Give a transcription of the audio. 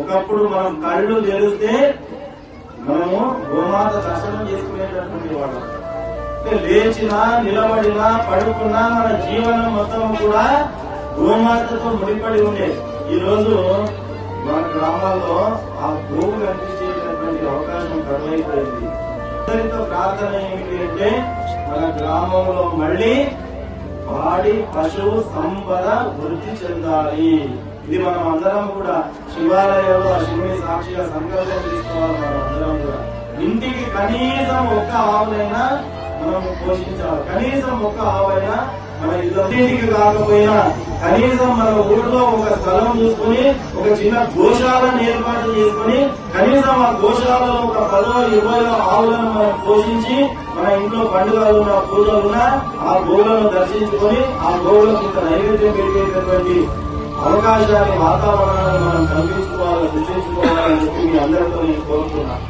ఒకప్పుడు మనం కళ్ళు తెరిస్తే మనము గోమాత దర్శనం చేసుకునేటటువంటి వాళ్ళం. లేచినా నిలబడినా పడుకున్నా మన జీవనం మొత్తం కూడా గోమాతతో ముడిపడి ఉండేది. ఈ రోజు మన గ్రామాల్లో ఆ గోవు కనిపించేటటువంటి అవకాశం కరువైపోయింది. అందరితో ప్రార్థన ఏమిటి అంటే మన గ్రామంలో మళ్ళీ పాడి పశువు సంపద వృద్ధి చెందాలి. ఇది మనం అందరం కూడా శివాలయంలో ఆ శివుని సాక్షిగా సంకల్పం తీసుకోవాలి. మనం అందరం కూడా ఇంటికి కనీసం ఒక్క ఆవునైనా మనం పోషించాలి. కనీసం ఒక్క ఆవైనా మన ఇంటికి కాకపోయినా కనీసం మన ఊళ్ళో ఒక స్థలం చూసుకుని ఒక చిన్న గోశాలను ఏర్పాటు చేసుకుని కనీసం ఆ గోశాలలో ఒక 10-20 ఆవులను మనం పోషించి మన ఇంట్లో పండుగలున్నా పూజలున్నా ఆ గోవులను దర్శించుకొని ఆ గోవులకు ఇంత నైవేద్యం పెట్టేటటువంటి అవకాశాన్ని వాతావరణాన్ని మనం కల్పించుకోవాలి, సృష్టించుకోవాలని చెప్పి మీ అందరితో నేను కోరుతున్నాను.